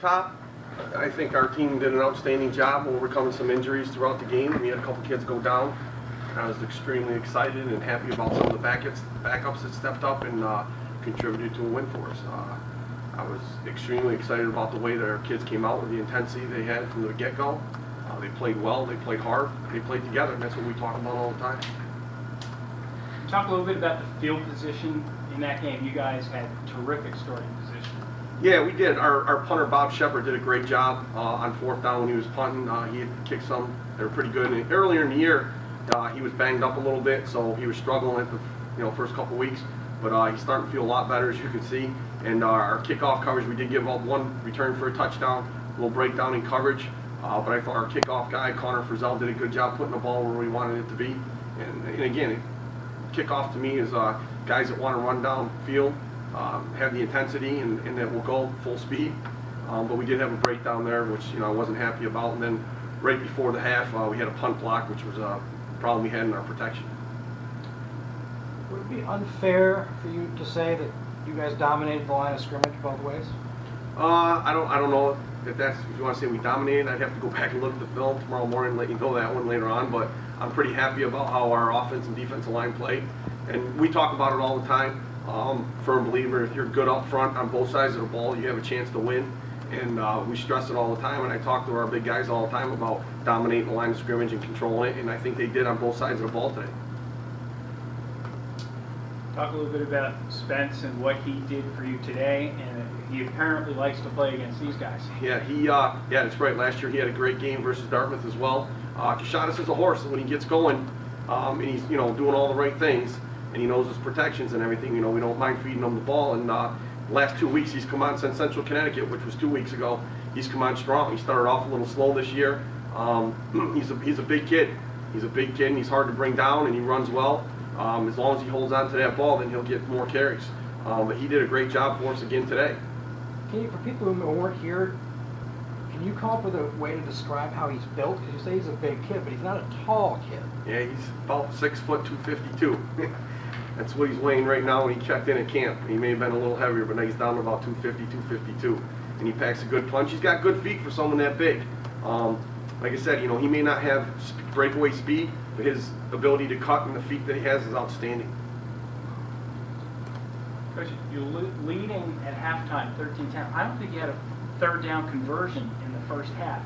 top, I think our team did an outstanding job overcoming some injuries throughout the game. We had a couple kids go down. I was extremely excited and happy about some of the backups that stepped up and contributed to a win for us. I was extremely excited about the way that our kids came out with the intensity they had from the get-go. They played well, they played hard, they played together, and that's what we talk about all the time. Talk a little bit about the field position in that game. You guys had terrific starting position. Yeah, we did. Our punter, Bob Shepard, did a great job on fourth down when he was punting. He had kicked some. They were pretty good. And earlier in the year, he was banged up a little bit, so he was struggling at the first couple weeks. But he's starting to feel a lot better, as you can see. And our kickoff coverage, we did give up one return for a touchdown, a little breakdown in coverage. But I thought our kickoff guy, Connor Frizzell, did a good job putting the ball where we wanted it to be. And again, kickoff to me is guys that want to run downfield, have the intensity, and that will go full speed. But we did have a breakdown there, which I wasn't happy about. And then right before the half, we had a punt block, which was a problem we had in our protection. Would it be unfair for you to say that you guys dominated the line of scrimmage both ways? I don't know if you want to say we dominated. I'd have to go back and look at the film tomorrow morning and let you know that one later on. But I'm pretty happy about how our offense and defensive line played. And we talk about it all the time. Firm believer, if you're good up front on both sides of the ball, you have a chance to win. And we stress it all the time. And I talk to our big guys all the time about dominating the line of scrimmage and controlling it. And I think they did on both sides of the ball today. Talk a little bit about Spence and what he did for you today, and he apparently likes to play against these guys. Yeah, that's right. Last year he had a great game versus Dartmouth as well. Kashadas is a horse, and when he gets going, and he's doing all the right things, and he knows his protections and everything. We don't mind feeding him the ball. And the last 2 weeks he's come on since Central Connecticut, which was 2 weeks ago. He's come on strong. He started off a little slow this year. He's a big kid. He's a big kid, and he's hard to bring down, and he runs well. As long as he holds on to that ball, then he'll get more carries. But he did a great job for us again today. For people who weren't here, can you come up with a way to describe how he's built? Because you say he's a big kid, but he's not a tall kid. Yeah, he's about 6 foot 252. That's what he's weighing right now when he checked in at camp. He may have been a little heavier, but now he's down to about 250, 252. And he packs a good punch. He's got good feet for someone that big. Like I said, he may not have breakaway speed, but his ability to cut and the feet that he has is outstanding. Coach, you're leading at halftime 13-10. I don't think you had a third down conversion in the first half.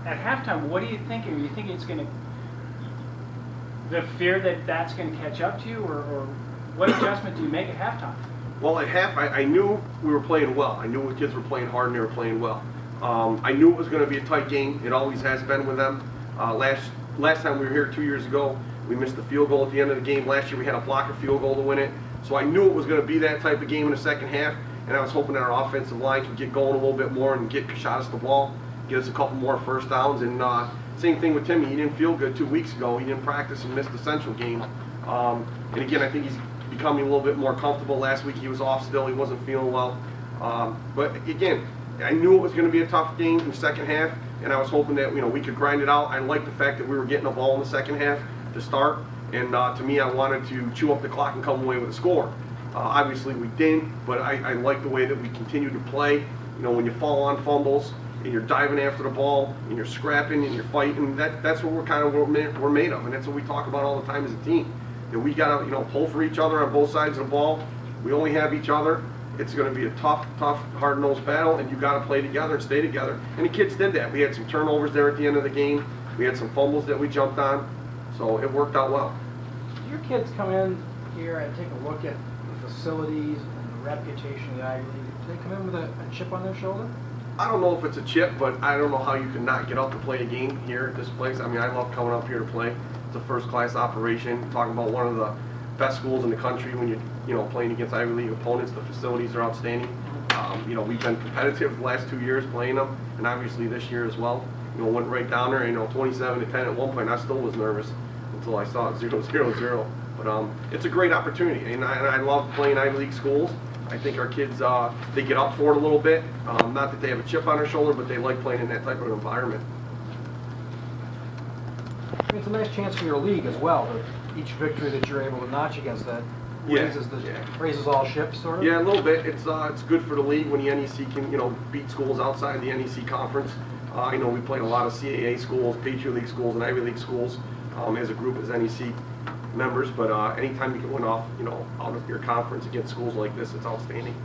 At halftime, what are you thinking? Are you thinking it's going to, the fear that that's going to catch up to you, or what adjustment do you make at halftime? Well, at half, I knew we were playing well. I knew the kids were playing hard and they were playing well. I knew it was going to be a tight game. It always has been with them. Last time we were here 2 years ago, we missed the field goal at the end of the game. Last year we had a blocker field goal to win it. So I knew it was going to be that type of game in the second half, and I was hoping that our offensive line could get going a little bit more and get Kashadas the ball, get us a couple more first downs. And same thing with Timmy. He didn't feel good 2 weeks ago. He didn't practice and missed the Central game. And again, I think he's becoming a little bit more comfortable. Last week he was off still. He wasn't feeling well. But again, I knew it was going to be a tough game in the second half, and I was hoping that we could grind it out. I liked the fact that we were getting the ball in the second half to start, and to me, I wanted to chew up the clock and come away with a score. Obviously, we didn't, but I like the way that we continue to play. When you fall on fumbles and you're diving after the ball and you're scrapping and you're fighting, that's what we're made of, and that's what we talk about all the time as a team. That we got to pull for each other on both sides of the ball. We only have each other. It's going to be a tough, hard-nosed battle, and you got to play together and stay together. And the kids did that. We had some turnovers there at the end of the game. We had some fumbles that we jumped on, so it worked out well. Do your kids come in here and take a look at the facilities and the reputation of the Ivy League? Do they come in with a chip on their shoulder? I don't know if it's a chip, but I don't know how you can not get out to play a game here at this place. I mean, I love coming up here to play. It's a first-class operation. You're talking about one of the best schools in the country when you're playing against Ivy League opponents. The facilities are outstanding. We've been competitive the last 2 years playing them, and obviously this year as well. Went right down there. 27-10 at one point. I still was nervous until I saw it 0-0-0. But it's a great opportunity, and I love playing Ivy League schools. I think our kids they get up for it a little bit. Not that they have a chip on their shoulder, but they like playing in that type of environment. It's a nice chance for your league as well. Each victory that you're able to notch against that Yeah, raises all ships, sort of? Yeah, a little bit. It's good for the league when the NEC can, beat schools outside the NEC conference. I know we played a lot of CAA schools, Patriot League schools, and Ivy League schools as a group as NEC members. But anytime you can win off, out of your conference against schools like this, it's outstanding.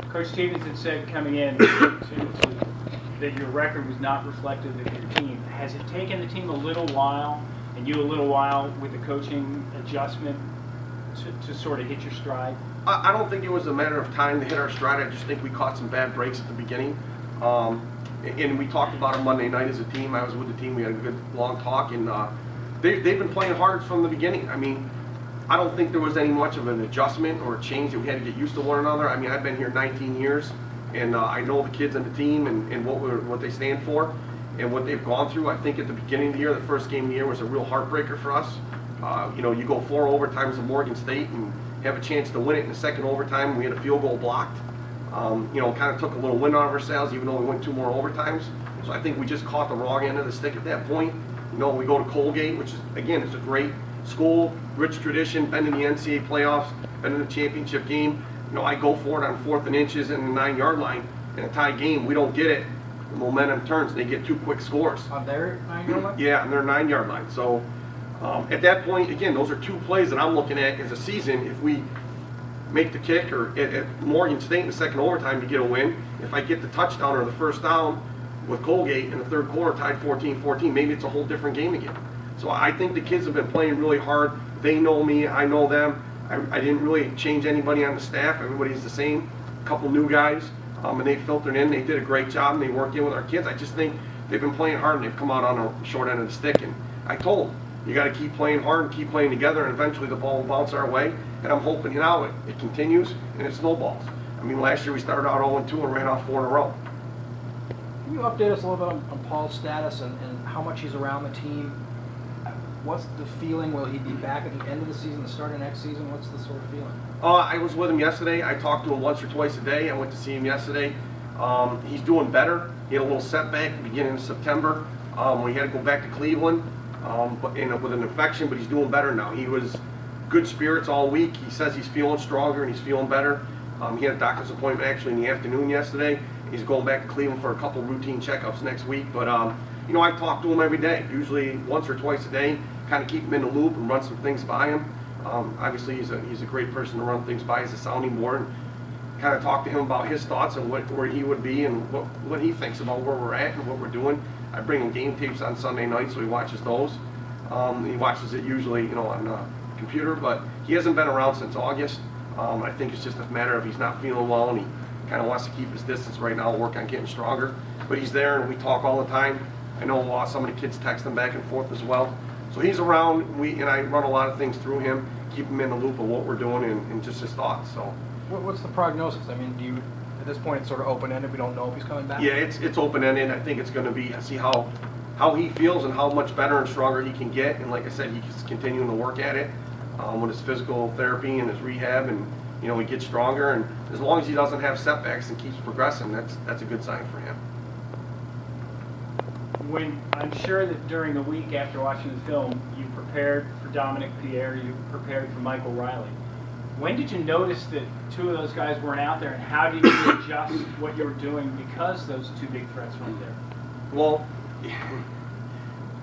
Coach Stevens had said coming in that your record was not reflective of your team. Has it taken the team a little while, and you a little while, with the coaching adjustment to sort of hit your stride? I don't think it was a matter of time to hit our stride. I just think we caught some bad breaks at the beginning. And we talked about it Monday night as a team. I was with the team. We had a good long talk, and they've been playing hard from the beginning. I mean, I don't think there was any much of an adjustment or a change that we had to get used to one another. I mean, I've been here 19 years, and I know the kids on the team and what they stand for and what they've gone through. I think at the beginning of the year, the first game of the year was a real heartbreaker for us. You go 4 overtimes to Morgan State and have a chance to win it in the second overtime. We had a field goal blocked. Kind of took a little wind out of ourselves, even though we went 2 more overtimes. So I think we just caught the wrong end of the stick at that point. We go to Colgate, which is, again, it's a great school, rich tradition, been in the NCAA playoffs, been in the championship game. I go for it on 4th and inches and the 9-yard line in a tie game. We don't get it. The momentum turns. They get 2 quick scores. On their 9-yard line? Yeah, on their 9-yard line. So at that point, again, those are 2 plays that I'm looking at as a season. If we make the kick, or at Morgan State in the second overtime to get a win, if I get the touchdown or the first down with Colgate in the third quarter tied 14-14, maybe it's a whole different game again. So I think the kids have been playing really hard. They know me, I know them. I didn't really change anybody on the staff. Everybody's the same. A couple new guys, and they filtered in. They did a great job, and they worked in with our kids. I just think they've been playing hard, and they've come out on the short end of the stick. And I told them, you got to keep playing hard and keep playing together, and eventually the ball will bounce our way. And I'm hoping now it continues and it snowballs. I mean, last year we started out 0-2 and ran off 4 in a row. Can you update us a little bit on Paul's status and how much he's around the team? What's the feeling? Will he be back at the end of the season, the start of next season? What's the sort of feeling? I was with him yesterday. I talked to him once or twice a day. I went to see him yesterday. He's doing better. He had a little setback at the beginning of September. We had to go back to Cleveland with an infection, but he's doing better now. He was good spirits all week. He says he's feeling stronger and he's feeling better. He had a doctor's appointment actually in the afternoon yesterday. He's going back to Cleveland for a couple routine checkups next week. But I talk to him every day, usually once or twice a day, kind of keep him in the loop and run some things by him. Obviously, he's a great person to run things by as a sounding board, and kind of talk to him about his thoughts and where he would be and what he thinks about where we're at and what we're doing. I bring him game tapes on Sunday night, so he watches those. He watches it usually, on the computer, but he hasn't been around since August. I think it's just a matter of he's not feeling well, and he kind of wants to keep his distance right now, work on getting stronger. But he's there, and we talk all the time. I know some of the kids text him back and forth as well. So he's around, and I run a lot of things through him, keep him in the loop of what we're doing and just his thoughts. So, what's the prognosis? I mean, at this point it's sort of open-ended. We don't know if he's coming back. Yeah, it's open-ended. I think it's going to be see how he feels and how much better and stronger he can get. And like I said, he's continuing to work at it with his physical therapy and his rehab, and he gets stronger. And as long as he doesn't have setbacks and keeps progressing, that's a good sign for him. When I'm sure that during the week after watching the film, you prepared for Dominic Pierre, you prepared for Michael Riley. When did you notice that 2 of those guys weren't out there, and how did you adjust what you were doing because those 2 big threats weren't there? Well,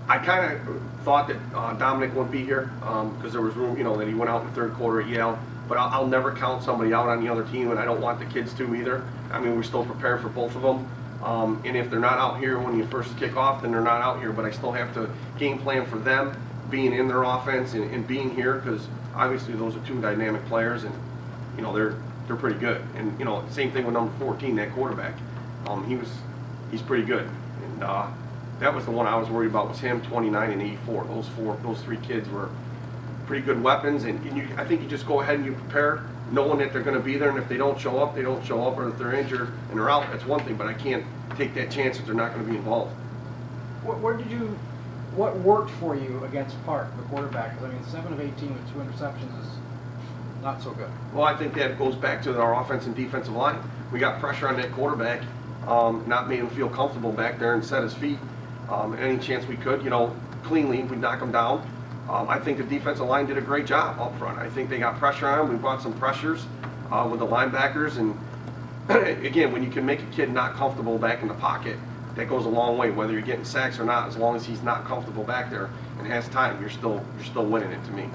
I kind of thought that Dominic wouldn't be here because there was room, that he went out in the third quarter at Yale. But I'll never count somebody out on the other team, and I don't want the kids to either. I mean, we're still prepared for both of them. And if they're not out here when you first kick off, then they're not out here. But I still have to game plan for them being in their offense and being here, because obviously those are 2 dynamic players, and they're pretty good. And same thing with number 14, that quarterback. He's pretty good. And that was the one I was worried about, was him, 29 and 84. Those 3 kids were pretty good weapons. And I think you just go ahead and you prepare, knowing that they're going to be there, and if they don't show up, they don't show up, or if they're injured and they're out, that's one thing, but I can't take that chance that they're not going to be involved. What worked for you against Park, the quarterback? Because, I mean, 7 of 18 with 2 interceptions is not so good. Well, I think that goes back to our offense and defensive line. We got pressure on that quarterback, not made him feel comfortable back there and set his feet. Any chance we could, cleanly, we'd knock him down. I think the defensive line did a great job up front. I think they got pressure on him. We brought some pressures with the linebackers. And again, when you can make a kid not comfortable back in the pocket, that goes a long way, whether you're getting sacks or not. As long as he's not comfortable back there and has time, you're still winning it to me.